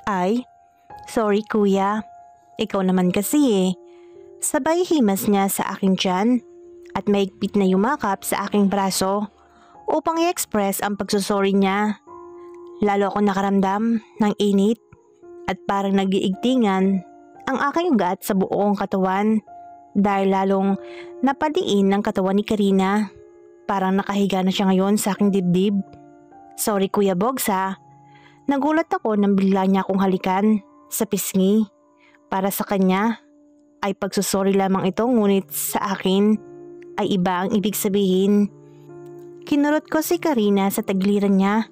Ay, sorry kuya. Ikaw naman kasi eh. Sabay himas niya sa aking tiyan at mahigpit na yumakap sa aking braso upang i-express ang pagsusorry niya. Lalo ako nakaramdam ng init at parang nagiigtingan ang aking ugat sa buong katawan dahil lalong napadiin ng katawan ni Karina. Parang nakahiga na siya ngayon sa aking dibdib. Sorry Kuya Bogs ha. Nagulat ako nang bigla niya akong halikan sa pisngi. Para sa kanya ay pagsusorry lamang ito, ngunit sa akin ay iba ang ibig sabihin. Kinurot ko si Karina sa tagliran niya.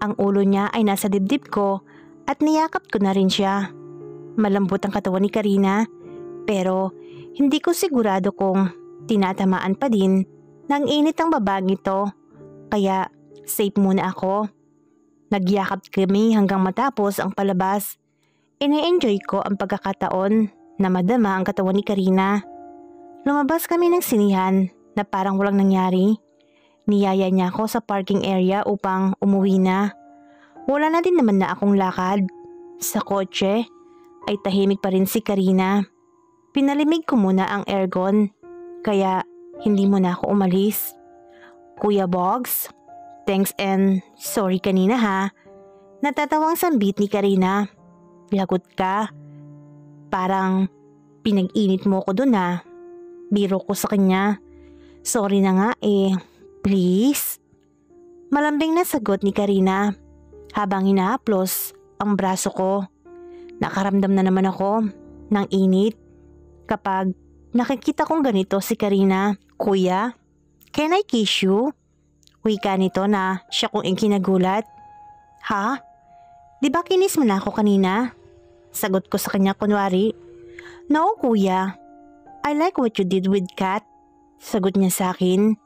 Ang ulo niya ay nasa dibdib ko at niyakap ko na rin siya. Malambot ang katawan ni Karina pero hindi ko sigurado kung tinatamaan pa din ng init ang babaeng ito, kaya safe muna ako. Nagyakap kami hanggang matapos ang palabas. Ine-enjoy ko ang pagkakataon na madama ang katawan ni Karina. Lumabas kami ng sinihan na parang walang nangyari. Niyaya niya ako sa parking area upang umuwi na. Wala na din naman na akong lakad. Sa kotse ay tahimik pa rin si Karina. Pinalimig ko muna ang aircon, kaya hindi mo na ako umalis. Kuya Bogs, thanks and sorry kanina ha. Natatawang sambit ni Karina. Lagot ka. Parang pinag-init mo ko dun ha. Biro ko sa kanya. Sorry na nga eh. Please? Malambing na sagot ni Karina habang hinahaplos ang braso ko. Nakaramdam na naman ako ng init kapag nakikita kong ganito si Karina. Kuya, can I kiss you? Wika nito na siya kong ikinagulat. Ha? Di ba kinis mo na ako kanina? Sagot ko sa kanya kunwari. No kuya, I like what you did with Kat. Sagot niya sa akin.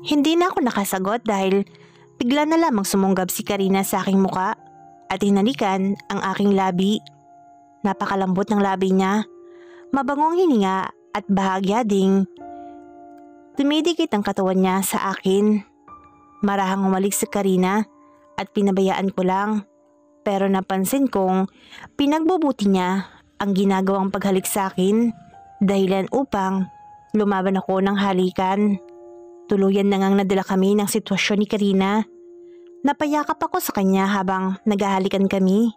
Hindi na ako nakasagot dahil bigla na lamang sumunggab si Karina sa aking muka at hinalikan ang aking labi. Napakalambot ng labi niya. Mabangong hininga at bahagya ding tumidikit ang katawan niya sa akin. Marahang umalik si Karina at pinabayaan ko lang. Pero napansin kong pinagbubuti niya ang ginagawang paghalik sa akin dahilan upang lumaban ako ng halikan. Tuluyan na ngang nadala kami ng sitwasyon ni Karina. Napayakap ako sa kanya habang naghahalikan kami.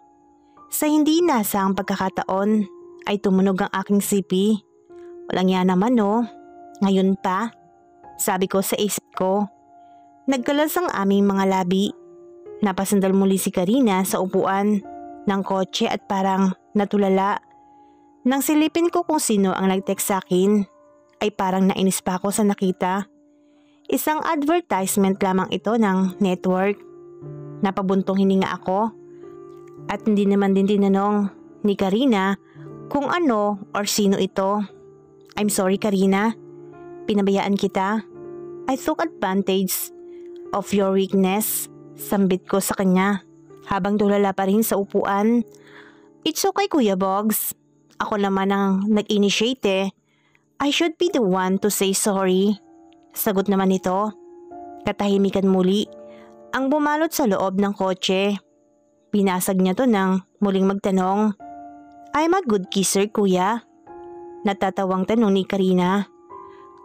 Sa hindi inaasahang pagkakataon ay tumunog ang aking sipi. Walang yan naman no. Ngayon pa, sabi ko sa isip ko. Nagkalas ang aming mga labi. Napasandal muli si Karina sa upuan ng kotse at parang natulala. Nang silipin ko kung sino ang nag-text sa akin, ay parang nainis pa ako sa nakita. Isang advertisement lamang ito ng network. Napabuntong hininga ako at hindi naman din tinanong ni Karina kung ano or sino ito. I'm sorry Karina, pinabayaan kita. I took advantage of your weakness. Sambit ko sa kanya habang tulala pa rin sa upuan. It's okay Kuya Bogs. Ako naman ang nag-initiate eh. I should be the one to say sorry. Sagot naman nito. Katahimikan muli ang bumalot sa loob ng kotse. Pinasag niya to nang muling magtanong. I'm a good kisser kuya. Natatawang tanong ni Karina.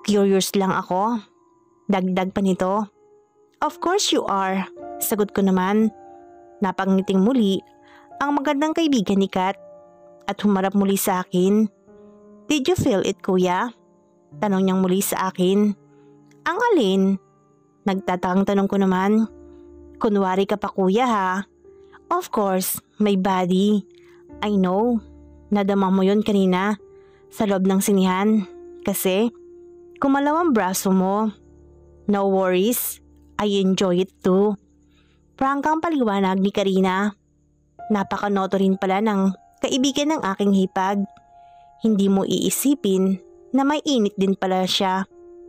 Curious lang ako. Dagdag pa nito. Of course you are. Sagot ko naman. Napangiting muli ang magandang kaibigan ni Kat at humarap muli sa akin. Did you feel it kuya? Tanong niyang muli sa akin. Ang alin? Nagtatakang tanong ko naman. Kunwari ka pa kuya ha. Of course, my body. I know. Nadama mo yun kanina sa loob ng sinihan. Kasi kumalaw ang braso mo. No worries. I enjoy it too. Prangkang paliwanag ni Karina. Napakanoto rin pala ng kaibigan ng aking hipag. Hindi mo iisipin na may init din pala siya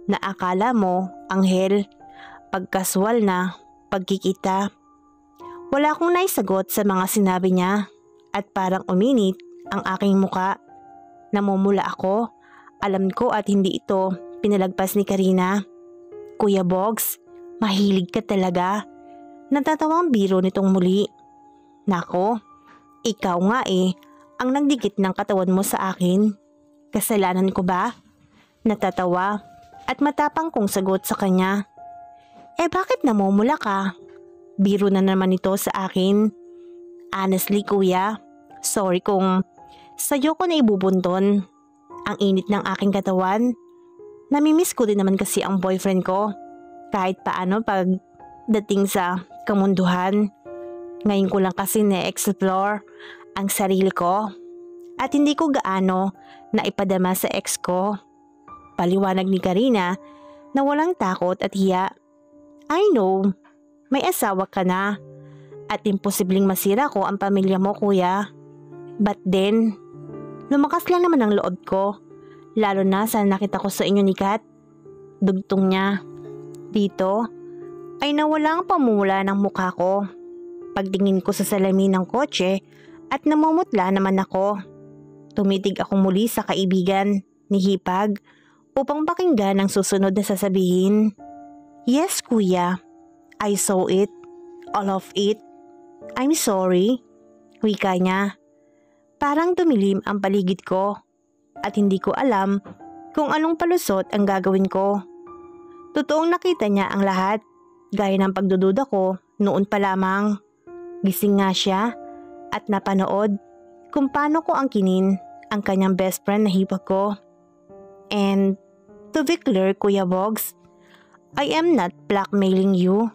na akala mo anghel pagkaswal na pagkikita. Wala akong naisagot sa mga sinabi niya at parang uminit ang aking muka. Namumula ako. Alam ko at hindi ito pinalagpas ni Karina. Kuya Bogs, mahilig ka talaga. Natatawang biro nitong muli. Nako, Ikaw nga ang nagdikit ng katawan mo sa akin. Kasalanan ko ba? Natatawa at matapang kong sagot sa kanya. Bakit namumula ka? Biro na naman ito sa akin. Honestly kuya, sorry kung sa'yo ko na ibubunton. Ang init ng aking katawan. Namimiss ko din naman kasi ang boyfriend ko. Kahit paano pag dating sa kamunduhan. Ngayon ko lang kasi na-explore ang sarili ko. At hindi ko gaano na ipadama sa ex ko. Paliwanag ni Karina na walang takot at hiya. I know, may asawa ka na at imposibleng masira ko ang pamilya mo kuya. But then, lumakas lang naman ang loob ko, lalo na sa nakita ko sa inyo ni Kat. Dugtong niya. Dito ay nawala ang pamumula ng mukha ko. Pagtingin ko sa salamin ng kotse at namumutla naman ako. Tumitig ako muli sa kaibigan ni Hipag upang pakinggan ang susunod na sasabihin. Yes kuya, I saw it, all of it. I'm sorry, wika niya. Parang tumilim ang paligid ko at hindi ko alam kung anong palusot ang gagawin ko. Totoong nakita niya ang lahat, gaya ng pagdududa ko noon pa lamang. Gising nga siya at napanood kung paano ko angkinin ang kanyang best friend na Hipag ko. And to be clear Kuya Bogs, I am not blackmailing you.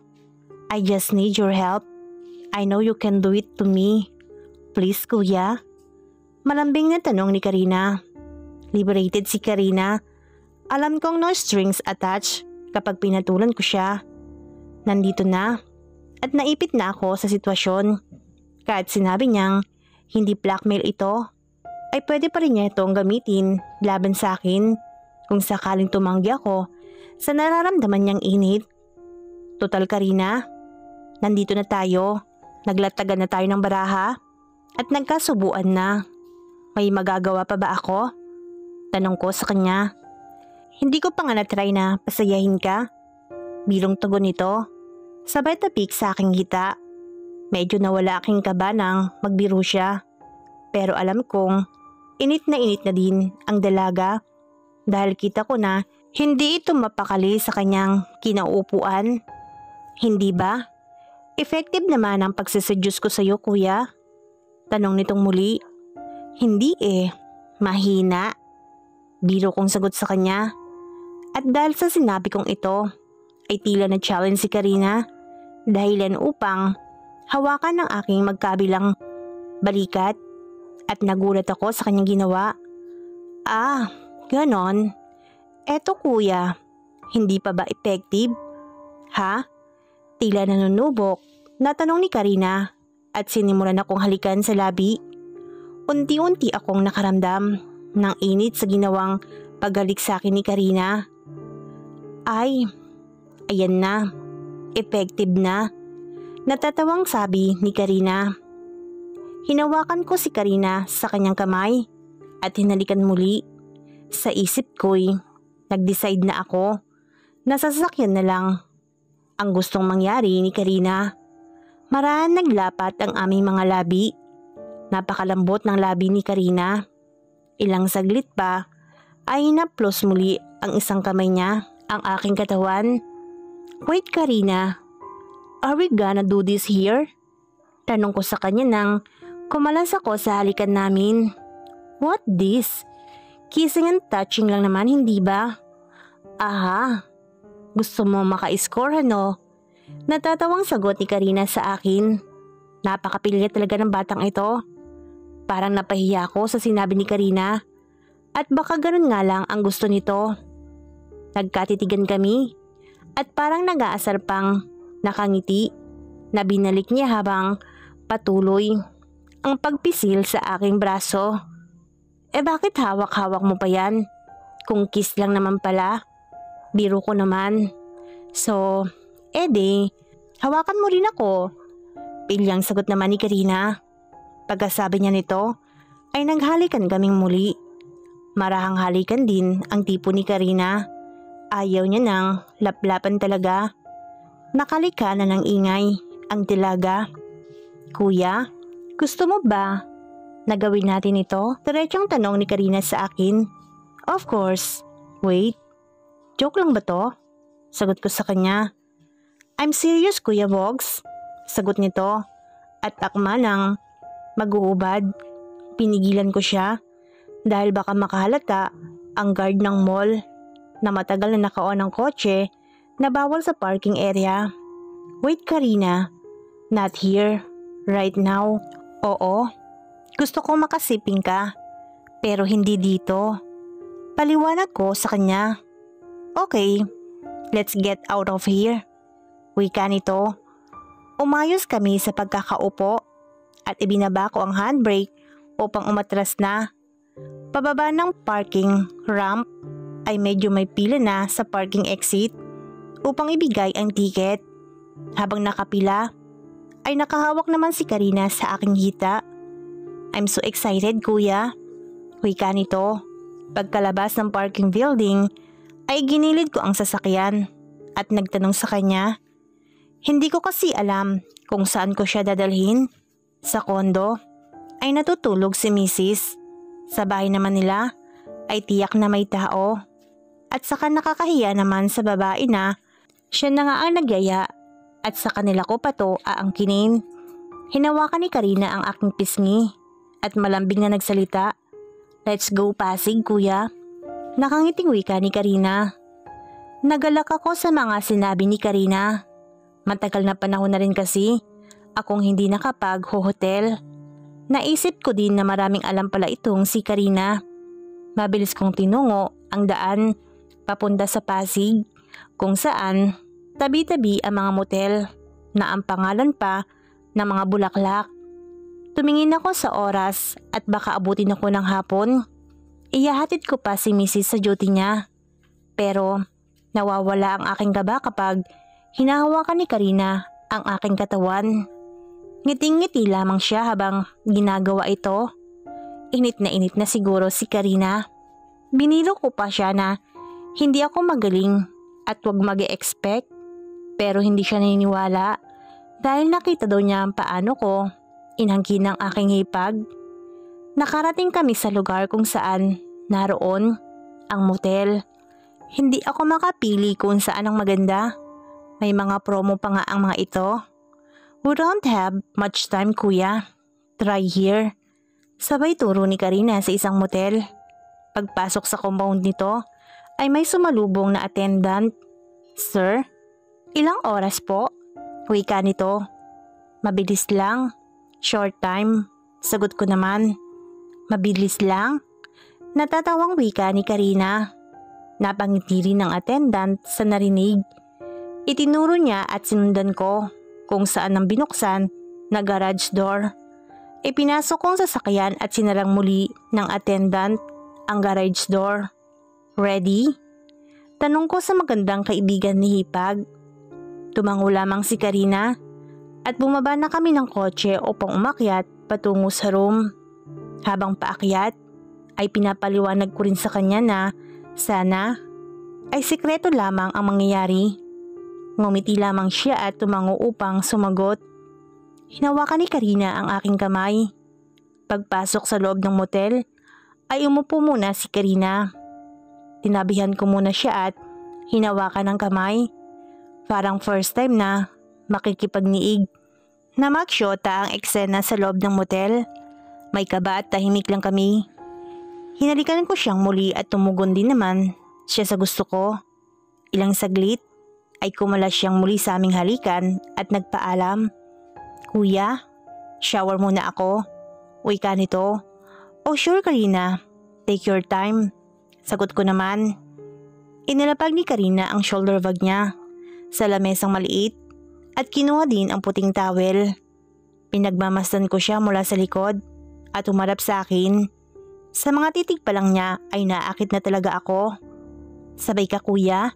I just need your help. I know you can do it to me. Please kuya. Malambing na tanong ni Karina. Liberated si Karina. Alam kong no strings attached kapag pinatulan ko siya. Nandito na at naipit na ako sa sitwasyon. Kahit sinabi niyang hindi blackmail ito, ay pwede pa rin niya itong gamitin laban sa akin kung sakaling tumanggi ako sa nararamdaman niyang init. Total Karina, nandito na tayo. Naglatagan na tayo ng baraha at nagkasubuan na. May magagawa pa ba ako? Tanong ko sa kanya. Hindi ko pa nga na-try na pasayahin ka. Bilong tugon nito. Sabay tapik sa aking hita. Medyo nawala aking kaba nang magbiro siya. Pero alam kong init na din ang dalaga dahil kita ko na hindi ito mapakali sa kanyang kinauupuan. Hindi ba? Effective naman ang pagsiseduce ko sa iyo kuya? Tanong nitong muli. Hindi mahina. Biro kong sagot sa kanya. At dahil sa sinabi kong ito, ay tila na challenge si Karina dahilan upang hawakan ng aking magkabilang balikat at nagulat ako sa kanyang ginawa. Ganon. Eto kuya, hindi pa ba effective? Ha? Tila nanunubok, natanong ni Karina at sinimulan akong halikan sa labi. Unti-unti akong nakaramdam ng init sa ginawang paghalik sa akin ni Karina. Ayan na, effective na. Natatawang sabi ni Karina. Hinawakan ko si Karina sa kanyang kamay at hinalikan muli. Sa isip ko'y nag-decide na ako na sasakyan na lang ang gustong mangyari ni Karina. Marahan naglapat ang aming mga labi. Napakalambot ng labi ni Karina. Ilang saglit pa ay hinaplos muli ang isang kamay niya ang aking katawan. Wait Karina, are we gonna do this here? Tanong ko sa kanya nang kumalas ako sa halikan namin. What this? Kissing and touching lang naman, hindi ba? Aha, gusto mo maka-score ano? Natatawang sagot ni Karina sa akin. Napakapilya talaga ng batang ito. Parang napahiya ako sa sinabi ni Karina. At baka ganun nga lang ang gusto nito. Nagkatitigan kami at parang nag-aasar pang nakangiti na binalik niya habang patuloy ang pagpisil sa aking braso. Bakit hawak-hawak mo pa yan? Kung kiss lang naman pala. Biro ko naman. So, hawakan mo rin ako. Pilyang sagot naman ni Karina. Pagkasabi niya nito, ay naghalikan kaming muli. Marahang halikan din ang tipo ni Karina. Ayaw niya nang laplapan talaga. Nakalika na ng ingay ang tilaga. Kuya, Gusto mo ba na gawin natin ito? Diretsong tanong ni Karina sa akin. Of course. Wait, joke lang ba to? Sagot ko sa kanya. I'm serious, Kuya Bogs. Sagot nito. At akma ng mag-uubad. Pinigilan ko siya dahil baka makahalata ang guard ng mall na matagal na naka-on ang kotse na bawal sa parking area. Wait, Karina. Not here. Right now. Oo. Gusto kong makasiping ka. Pero hindi dito. Paliwanag ko sa kanya. Okay. Let's get out of here. Wika nito. Umayos kami sa pagkakaupo at ibinaba ko ang handbrake upang umatras na. Pababa ng parking ramp ay medyo may pila na sa parking exit upang ibigay ang ticket. Habang nakapila ay nakahawak naman si Karina sa aking hita. I'm so excited, kuya. Wika nito. Pagkalabas ng parking building ay ginilid ko ang sasakyan at nagtanong sa kanya. Hindi ko kasi alam kung saan ko siya dadalhin. Sa kondo ay natutulog si Mrs. Sa bahay naman nila ay tiyak na may tao. At saka nakakahiya naman sa babae na siya na nga ang nagyaya at sa kanila ko pa to aangkinin. Hinawakan ni Karina ang aking pisngi at malambing na nagsalita. Let's go Pasig, kuya. Nakangiting wika ni Karina. Nagalak ako sa mga sinabi ni Karina. Matagal na panahon na rin kasi akong hindi nakapag-hotel. Naisip ko din na maraming alam pala itong si Karina. Mabilis kong tinungo ang daan papunta sa Pasig kung saan tabi-tabi ang mga motel na ang pangalan pa ng mga bulaklak. Tumingin ako sa oras at baka abutin ako ng hapon. Iyahatid ko pa si Mrs. sa duty niya. Pero nawawala ang aking gaba kapag hinahawakan ni Karina ang aking katawan. Ngiting-ngiti lamang siya habang ginagawa ito. Init na siguro si Karina. Biniro ko pa siya na hindi ako magaling at wag mag-e-expect. Pero hindi siya naniniwala dahil nakita daw niya paano ko inangkin ang aking hipag. Nakarating kami sa lugar kung saan naroon ang motel. Hindi ako makapili kung saan ang maganda. May mga promo pa nga ang mga ito. We don't have much time, kuya. Try here. Sabay turo ni Karina sa isang motel. Pagpasok sa compound nito ay may sumalubong na attendant. Sir, ilang oras po? Wika nito. Mabilis lang. Short time. Sagot ko naman. Mabilis lang? Natatawang wika ni Karina. Napangiti rin ng attendant sa narinig. Itinuro niya at sinundan ko kung saan ang binuksan na garage door. Ipinasok kong sasakyan at sinarang muli ng attendant ang garage door. Ready? Tanong ko sa magandang kaibigan ni Hipag. Tumango lamang si Karina at bumaba na kami ng kotse upang umakyat patungo sa room. Habang paakyat ay pinapaliwanag ko rin sa kanya na sana ay sikreto lamang ang mangyayari. Ngumiti lamang siya at tumango upang sumagot. Hinawakan ni Karina ang aking kamay. Pagpasok sa loob ng motel ay umupo muna si Karina. Tinabihan ko muna siya at hinawakan ng kamay. Parang first time na makikipagniig. Namaksyota ang eksena sa loob ng motel. May kaba at tahimik lang kami. Hinalikan ko siyang muli at tumugon din naman siya sa gusto ko. Ilang saglit ay kumalas siyang muli sa aming halikan at nagpaalam. Kuya, shower muna ako. Wika nito. Oh sure Karina, take your time. Sagot ko naman. Inilapag ni Karina ang shoulder bag niya sa lamesang maliit at kinuha din ang puting towel. Pinagmamasdan ko siya mula sa likod at umarap sa akin. Sa mga titig pa lang niya ay naakit na talaga ako. Sabay ka kuya?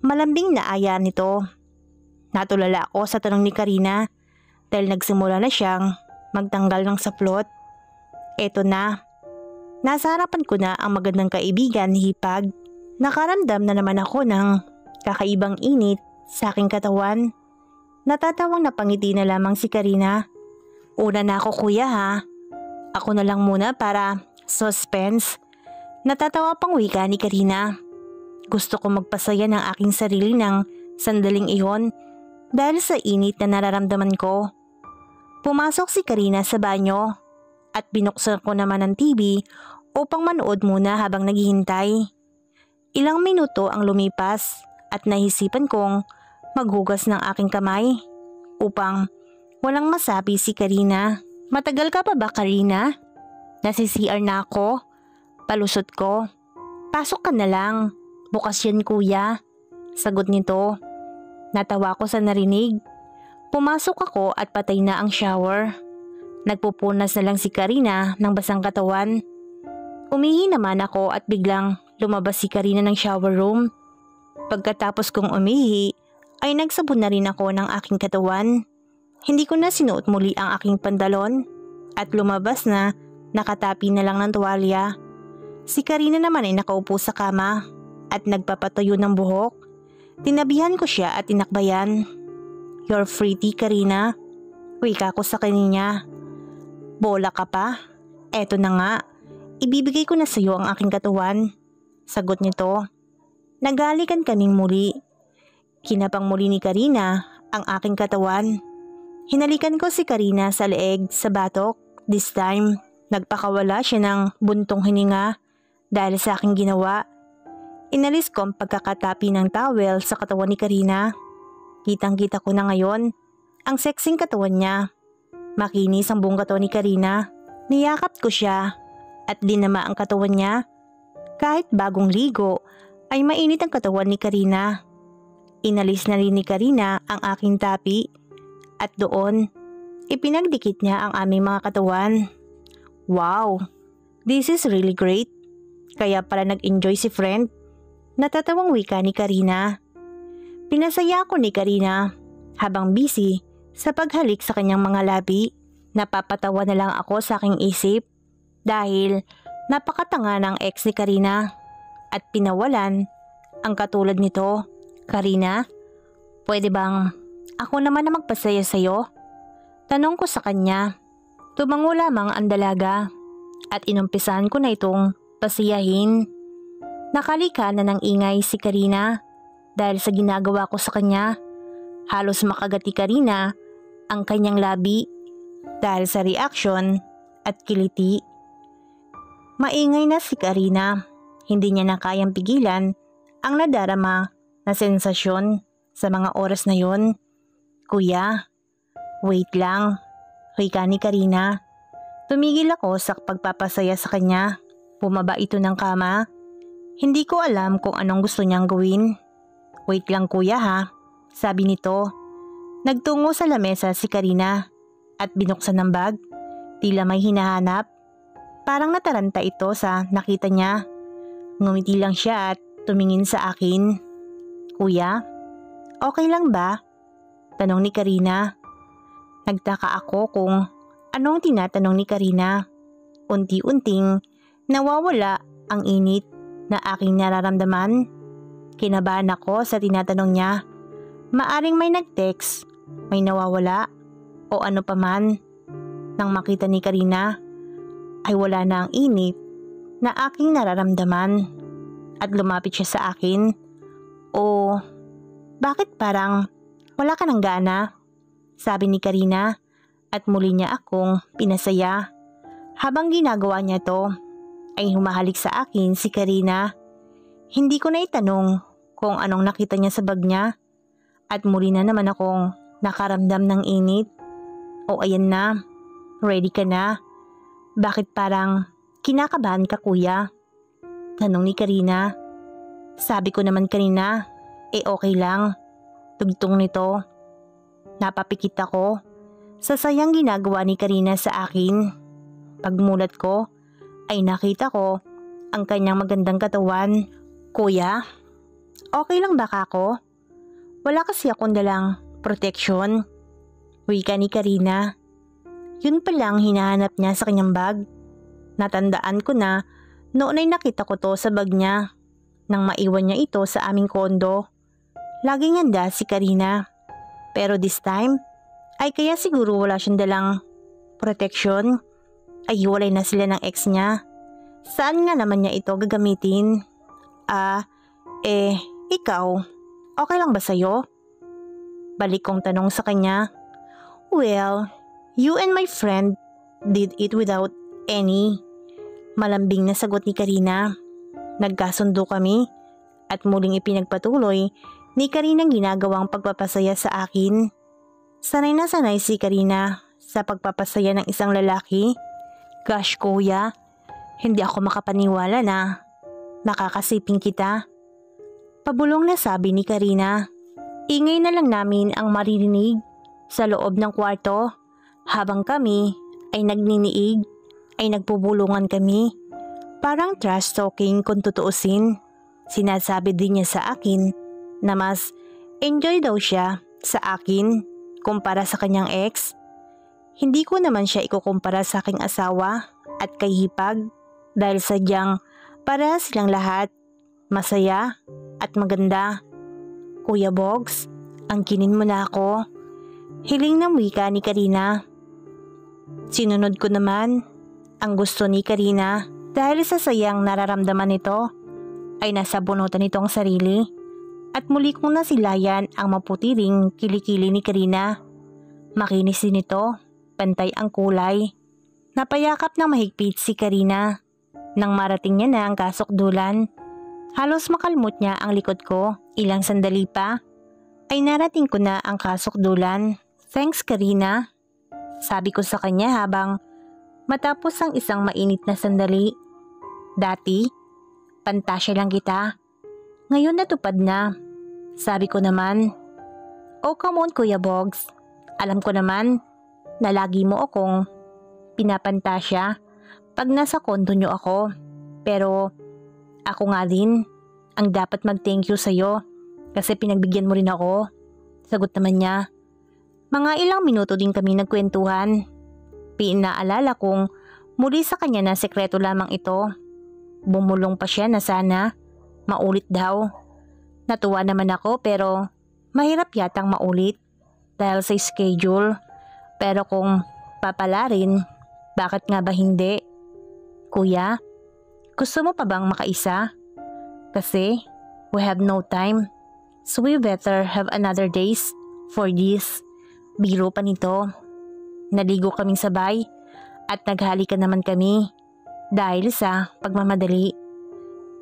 Malambing na aya nito. Natulala ako sa tanong ni Karina dahil nagsimula na siyang magtanggal ng saplot. Eto na. Nasa harapan ko na ang magandang kaibigan ni Hipag. Nakaramdam na naman ako ng kakaibang init sa aking katawan. Natatawang napangiti na lamang si Karina. Una na ako kuya ha. Ako na lang muna para suspense. Natatawa pang wika ni Karina. Gusto ko magpasaya ng aking sarili ng sandaling iyon dahil sa init na nararamdaman ko. Pumasok si Karina sa banyo at binuksan ko naman ang TV upang manood muna habang naghihintay. Ilang minuto ang lumipas at nahisipan kong maghugas ng aking kamay upang walang masabi si Karina. Matagal ka pa ba Karina? Nasi-CR na ako. Palusot ko. Pasok ka na lang. Bukas yan kuya. Sagot nito. Natawa ko sa narinig. Pumasok ako at patay na ang shower. Nagpupunas na lang si Karina ng basang katawan. Umihi naman ako at biglang lumabas si Karina ng shower room. Pagkatapos kong umihi ay nagsabon na rin ako ng aking katawan. Hindi ko na sinuot muli ang aking pantalon at lumabas na nakatapi na lang ng tuwalya. Si Karina naman ay nakaupo sa kama at nagpapatuyo ng buhok. Tinabihan ko siya at tinakbayan. You're pretty Karina. Wika ko sa kanya. Bola ka pa? Eto na nga. Ibibigay ko na sa iyo ang aking katawan. Sagot nito. Nagalikan kaming muli. Kinapang muli ni Karina ang aking katawan. Hinalikan ko si Karina sa leeg sa batok. This time, nagpakawala siya ng buntong hininga dahil sa aking ginawa. Inalis ko ang pagkakatapi ng towel sa katawan ni Karina. Kitang-kita ko na ngayon ang sexing katawan niya. Makinis ang buong katawan ni Karina. Niyakap ko siya at dinama ang katawan niya. Kahit bagong ligo ay mainit ang katawan ni Karina. Inalis na rin ni Karina ang aking tapi at doon ipinagdikit niya ang aming mga katawan. Wow, this is really great. Kaya pala nag-enjoy si friend. Natatawang wika ni Karina. Pinasaya ako ni Karina habang busy sa paghalik sa kanyang mga labi. Napapatawa na lang ako sa aking isip dahil napakatanga ng ex ni Karina at pinawalan ang katulad nito. Karina, pwede bang ako naman na magpasaya sa'yo? Tanong ko sa kanya. Tumango lamang ang dalaga at inumpisahan ko na itong pasiyahin. Nakalika na ng ingay si Karina dahil sa ginagawa ko sa kanya. Halos makagati Karina ang kanyang labi dahil sa reaction at kiliti. Maingay na si Karina. Hindi niya na kayang pigilan ang nadarama na sensasyon sa mga oras na yon. Kuya, wait lang. Wika ni Karina. Tumigil ako sa pagpapasaya sa kanya. Bumaba ito ng kama. Hindi ko alam kung anong gusto niyang gawin. Wait lang kuya ha, sabi nito. Nagtungo sa lamesa si Karina at binuksan ng bag. Tila may hinahanap. Parang nataranta ito sa nakita niya. Ngumiti lang siya at tumingin sa akin. Kuya, okay lang ba? Tanong ni Karina. Nagtaka ako kung anong tinatanong ni Karina. Unti-unting nawawala ang init na aking nararamdaman. Kinabahan ako sa tinatanong niya. Maaring may nag-text, may nawawala o ano paman. Nang makita ni Karina ay wala na ang init na aking nararamdaman at lumapit siya sa akin. O bakit parang wala ka ng gana? Sabi ni Karina at muli niya akong pinasaya. Habang ginagawa niya to ay humahalik sa akin si Karina. Hindi ko na itanong kung anong nakita niya sa bag niya at muli na naman akong nakaramdam ng init. O ayan na, ready ka na? Bakit parang kinakabahan ka kuya? Tanong ni Karina. Sabi ko naman kanina, okay lang. Tugtong nito. Napapikit ako sa sayang ginagawa ni Karina sa akin. Pagmulat ko ay nakita ko ang kanyang magandang katawan. Kuya, okay lang ba ako? Wala kasi akong dalang protection. Wika ni Karina. Yun palang hinahanap niya sa kanyang bag. Natandaan ko na noon ay nakita ko to sa bag niya nang maiwan niya ito sa aming kondo. Laging handa si Karina. Pero this time ay kaya siguro wala siyang dalang protection. Ay hiwalay na sila ng ex niya. Saan nga naman niya ito gagamitin? Ikaw, okay lang ba sa'yo? Balik kong tanong sa kanya. Well, you and my friend did it without any. Malambing na sagot ni Karina. Nagkasundo kami at muling ipinagpatuloy ni Karina ang ginagawang pagpapasaya sa akin. Sanay na sanay si Karina sa pagpapasaya ng isang lalaki. Gosh kuya, hindi ako makapaniwala na nakakasiping kita. Pabulong na sabi ni Karina. Ingay na lang namin ang maririnig sa loob ng kwarto habang kami ay nagniniig, ay nagpupulungan kami. Parang trash talking kung tutuusin. Sinasabi din niya sa akin na mas enjoy daw siya sa akin kumpara sa kanyang ex. Hindi ko naman siya ikukumpara sa aking asawa at kay Hipag dahil sadyang para silang lahat masaya at maganda. Kuya Bogs, angkinin mo na ako. Hiling ng wika ni Karina. Sinunod ko naman ang gusto ni Karina dahil sa sayang nararamdaman nito ay nasa bunutan nitong sarili at muli kong nasilayan ang maputiring kilikili ni Karina. Makinis din ito, pantay ang kulay. Napayakap ng mahigpit si Karina. Nang marating niya na ang kasukdulan, halos makalmot niya ang likod ko. Ilang sandali pa ay narating ko na ang kasukdulan. Thanks Karina, sabi ko sa kanya habang matapos ang isang mainit na sandali. Dati, pantasya lang kita. Ngayon natupad na, sabi ko naman. Oh come on Kuya Bogs, alam ko naman na lagi mo akong pinapantasya pag nasa kondo nyo ako. Pero ako nga din ang dapat mag-thank you sa'yo kasi pinagbigyan mo rin ako. Sagot naman niya. Mga ilang minuto din kami nagkwentuhan. Pinaalala kong muli sa kanya na sekreto lamang ito. Bumulong pa siya na sana maulit daw. Natuwa naman ako pero mahirap yatang maulit dahil sa schedule. Pero kung papalarin, bakit nga ba hindi? Kuya, gusto mo pa bang makaisa? Kasi we have no time, so we better have another days for this. Biro pa nito. Naligo kaming sabay at naghalikan naman kami dahil sa pagmamadali.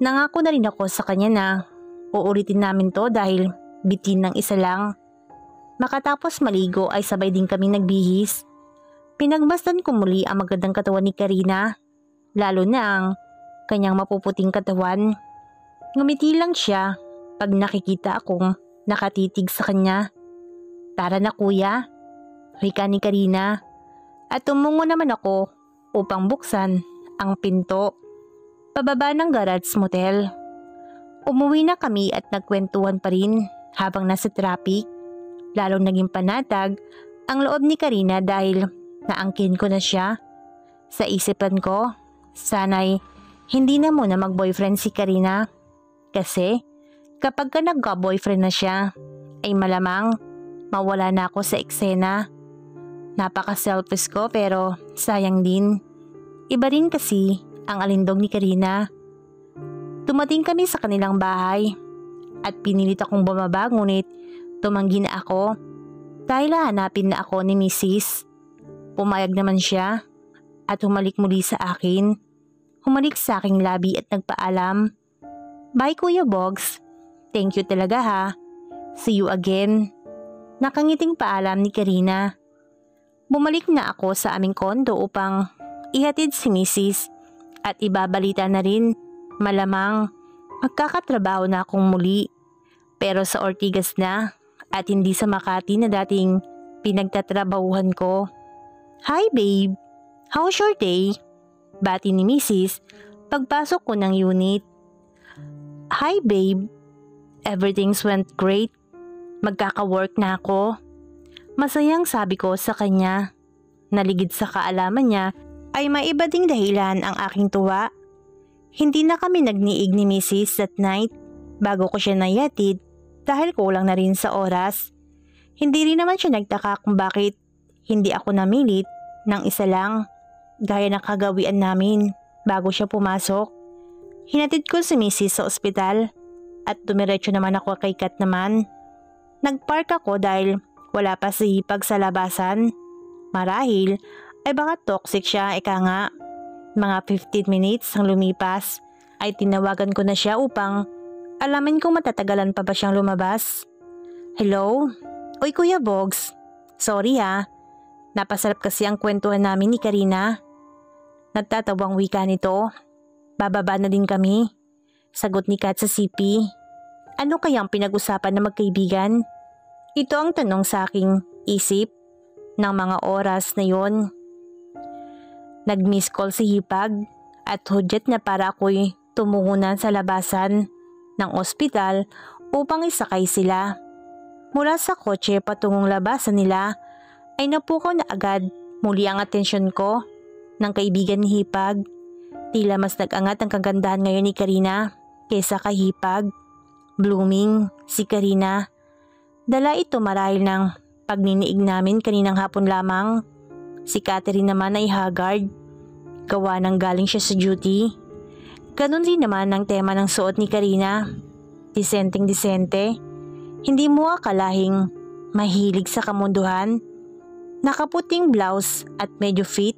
Nangako na rin ako sa kanya na uulitin namin to dahil bitin ng isa lang. Makatapos maligo ay sabay din kami nagbihis. Pinagmasdan ko muli ang magandang katawan ni Karina, lalo na ang kanyang mapuputing katawan. Ngumiti lang siya pag nakikita akong nakatitig sa kanya. Tara na kuya, wika ni Karina at tumungo naman ako upang buksan ang pinto. Pababa ng garage motel. Umuwi na kami at nagkwentuhan pa rin habang nasa traffic. Lalong naging panatag ang loob ni Karina dahil naangkin ko na siya. Sa isipan ko, sana'y hindi na muna mag-boyfriend si Karina. Kasi kapag ka nagka-boyfriend na siya, ay malamang mawala na ako sa eksena. Napaka-selfish ko pero sayang din. Iba rin kasi ang alindog ni Karina. Tumating kami sa kanilang bahay at pinilit akong bumaba ngunit tumanggi na ako dahil hahanapin na ako ni Mrs. Pumayag naman siya at humalik muli sa akin. Humalik sa aking labi at nagpaalam. Bye Kuya Bogs. Thank you talaga ha. See you again. Nakangiting paalam ni Karina. Bumalik na ako sa aming kondo upang ihatid si Mrs. at ibabalita na rin. Malamang magkakatrabaho na akong muli. Pero sa Ortigas na at hindi sa Makati na dating pinagtatrabahuhan ko. Hi babe, how's your day? Bati ni Mrs. pagpasok ko ng unit. Hi babe, everything's went great. Magkaka-work na ako. Masayang sabi ko sa kanya. Naligid sa kaalaman niya ay may iba ding dahilan ang aking tuwa. Hindi na kami nagniig ni Mrs. that night bago ko siya nayatid dahil kulang na rin sa oras. Hindi rin naman siya nagtaka kung bakit hindi ako namilit ng isa lang, gaya ng kagawian namin bago siya pumasok. Hinatid ko si Mrs. sa ospital at dumiretso naman ako kay Kat naman. Nagpark ako dahil wala pa si Hipag sa labasan. Marahil ay baka toxic siya, ika nga. Mga 15 minutes ang lumipas ay tinawagan ko na siya upang alamin kung matatagalan pa ba siyang lumabas. Hello? Uy Kuya Bogs, sorry ha. Napasarap kasi ang kwentuhan namin ni Karina. Nagtatawang wika nito. Bababa na din kami. Sagot ni Kat sa CP. Ano kayang pinag-usapan na magkaibigan? Ito ang tanong sa aking isip ng mga oras na yon. Nag-miss call si Hipag at hudyat na para ako'y tumungo na sa labasan ng ospital upang isakay sila. Mula sa kotse patungong labasan nila ay napukaw na agad muli ang atensyon ko ng kaibigan ni Hipag. Tila mas nag-angat ang kagandahan ngayon ni Karina kaysa kay Hipag. Blooming si Karina. Dala ito marahil ng pagniniig namin kaninang hapon lamang. Si Catherine naman ay haggard. Gawa ng galing siya sa duty. Ganun din naman ang tema ng suot ni Karina. Disenteng-disente. Hindi mo akalahing mahilig sa kamunduhan. Nakaputing blouse at medyo fit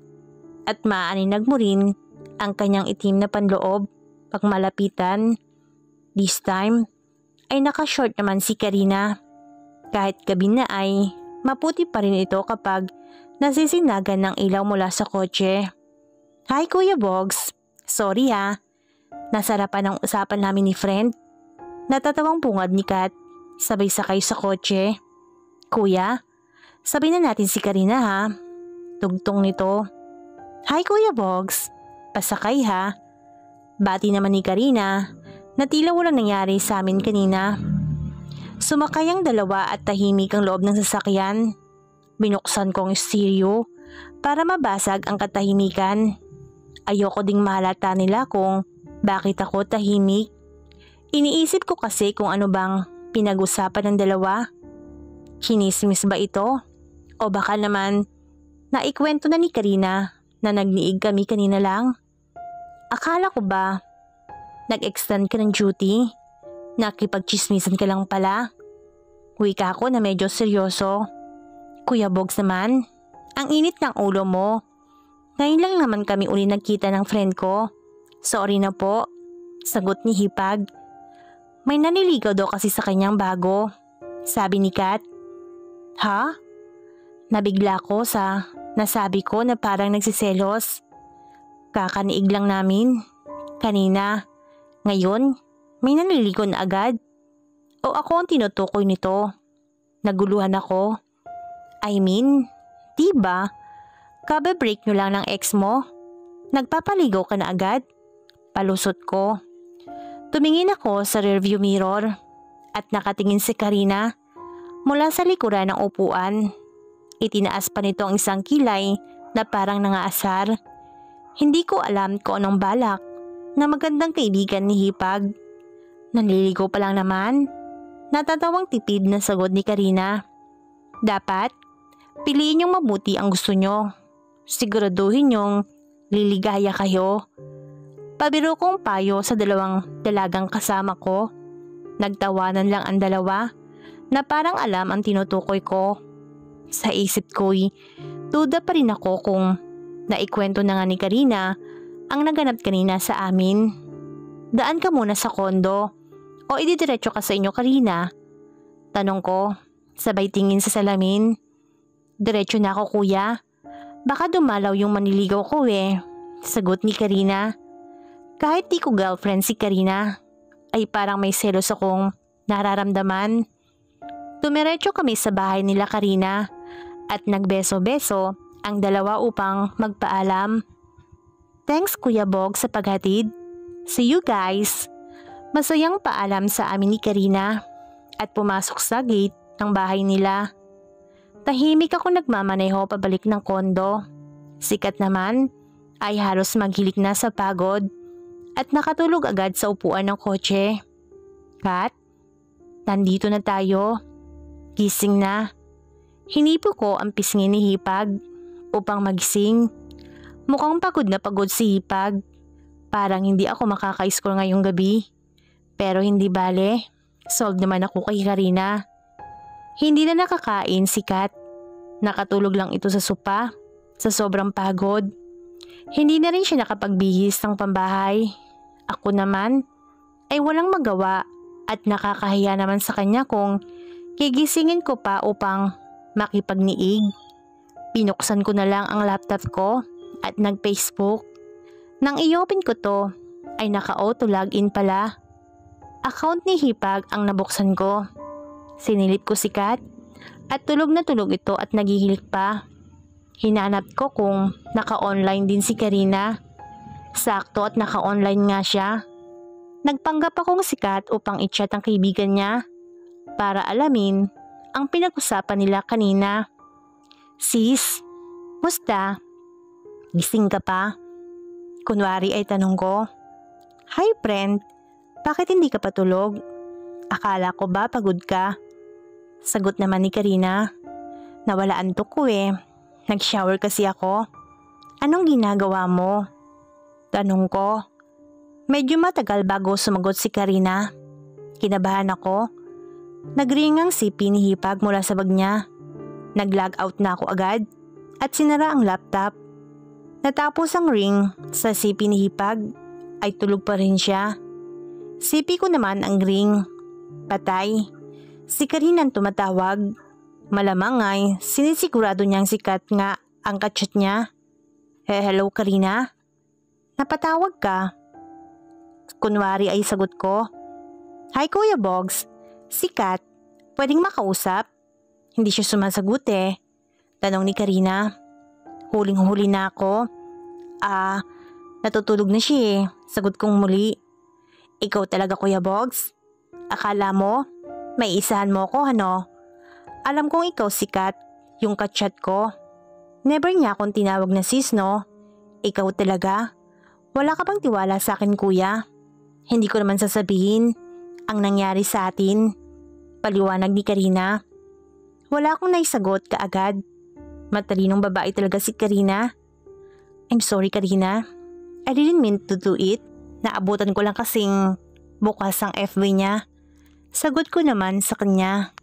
at maaninag mo rin ang kanyang itim na panloob pag malapitan. This time ay naka-short naman si Karina. Kahit gabi na ay maputi pa rin ito kapag nasisinagan ng ilaw mula sa kotse. Hi Kuya Bogs, sorry ha. Nasarapan ang usapan namin ni friend. Natatawang bungad ni Kat, sabay sakay sa kotse. Kuya, sabi na natin si Karina ha. Tugtong nito. Hi Kuya Bogs, pasakay ha. Bati naman ni Karina na tila walang nangyari sa amin kanina. Sumakay ang dalawa at tahimik ang loob ng sasakyan. Binuksan ko ang stereo para mabasag ang katahimikan. Ayoko ding mahalata nila kung bakit ako tahimik. Iniisip ko kasi kung ano bang pinag-usapan ng dalawa. Chinismis ba ito? O baka naman naikwento na ni Karina na nagniig kami kanina lang? Akala ko ba nag-extend ka ng duty? Nakipagchismisan ka lang pala? Wika ko na medyo seryoso. Kuya Bogs naman, ang init ng ulo mo. Ngayon lang naman kami uli nagkita ng friend ko. Sorry na po, sagot ni Hipag. May naniligaw daw kasi sa kanyang bago, sabi ni Kat. Ha? Nabigla ko sa nasabi ko na parang nagsiselos. Kakaniig lang namin kanina. Ngayon, may nanliligo na agad. O ako ang tinutukoy nito? Naguluhan ako. I mean, diba? Kabe-break nyo lang ng ex mo? Nagpapaligo ka na agad? Palusot ko. Tumingin ako sa rearview mirror at nakatingin si Karina mula sa likuran ng upuan. Itinaas pa nito ang isang kilay na parang nangaasar. Hindi ko alam kung anong balak na magandang kaibigan ni Hipag. Nanliligo pa lang naman. Natatawang tipid na sagot ni Karina. Dapat, piliin niyong mabuti ang gusto niyo. Siguraduhin niyong liligaya kayo. Pabiro kong payo sa dalawang dalagang kasama ko. Nagtawanan lang ang dalawa na parang alam ang tinutukoy ko. Sa isip ko'y duda pa rin ako kung naikwento na nga ni Karina ang naganap kanina sa amin. Daan ka muna sa kondo o ididiretso ka sa inyo Karina? Tanong ko, sabay tingin sa salamin. Diretso na ako kuya. Baka dumalaw yung maniligaw ko eh, sagot ni Karina. Kahit di ko girlfriend si Karina, ay parang may selos akong nararamdaman. Tumiretso kami sa bahay nila Karina at nagbeso-beso ang dalawa upang magpaalam. Thanks Kuya Bog sa paghatid. See you guys. Masayang paalam sa amin ni Karina at pumasok sa gate ng bahay nila. Tahimik ako nagmamaneho pabalik ng kondo. Sikat naman ay halos maghilik na sa pagod at nakatulog agad sa upuan ng kotse. Kat, nandito na tayo. Gising na. Hinipo ko ang pisngi ni Hipag upang magising. Mukhang pagod na pagod si Hipag. Parang hindi ako makaka-score ngayong gabi. Pero hindi bale, solve naman ako kay Karina. Hindi na nakakain si Kat. Nakatulog lang ito sa sopa, sa sobrang pagod. Hindi na rin siya nakapagbihis ng pambahay. Ako naman ay walang magawa at nakakahiya naman sa kanya kung gigisingin ko pa upang makipagniig. Pinuksan ko na lang ang laptop ko at nag-Facebook. Nang i-open ko to ay naka-auto login pala. Account ni Hipag ang nabuksan ko. Sinilip ko si Kat at tulog na tulog ito at nagigilik pa. Hinanap ko kung naka-online din si Karina. Sakto at naka-online nga siya. Nagpanggap akong si Kat upang i-chat ang kaibigan niya para alamin ang pinag-usapan nila kanina. Sis, musta? Gising ka pa? Kunwari ay tanong ko. Hi friend, bakit hindi ka patulog? Akala ko ba pagod ka? Sagot naman ni Karina. Nawala antok ko eh. Nag-shower kasi ako. Anong ginagawa mo? Tanong ko. Medyo matagal bago sumagot si Karina. Kinabahan ako. Nag-ring ang CP ni Hipag mula sa bag niya. Nag-log out na ako agad at sinara ang laptop. Natapos ang ring sa CP ni Hipag ay tulog pa rin siya. CP ko naman ang ring. Patay. Si Karina ang tumatawag. Malamang ay sinisigurado niyang si Kat nga ang kachat niya. Hello Karina? Napatawag ka? Kunwari ay sagot ko. Hi Kuya Bogs, si Kat, pwedeng makausap? Hindi siya sumasagot eh. Tanong ni Karina. Huling-huli na ako. Natutulog na siya eh. Sagot kong muli. Ikaw talaga Kuya Bogs? Akala mo, may isahan mo ko ano? Alam kong ikaw si Kat, yung kachat ko. Never niya akong tinawag na sis no? Ikaw talaga? Wala ka bang tiwala sa akin kuya? Hindi ko naman sasabihin ang nangyari sa atin. Paliwanag ni Karina. Wala akong naisagot kaagad. Matalinong babae talaga si Karina. I'm sorry Karina. I didn't mean to do it. Naabutan ko lang kasing bukas ang FB niya. Sagot ko naman sa kanya.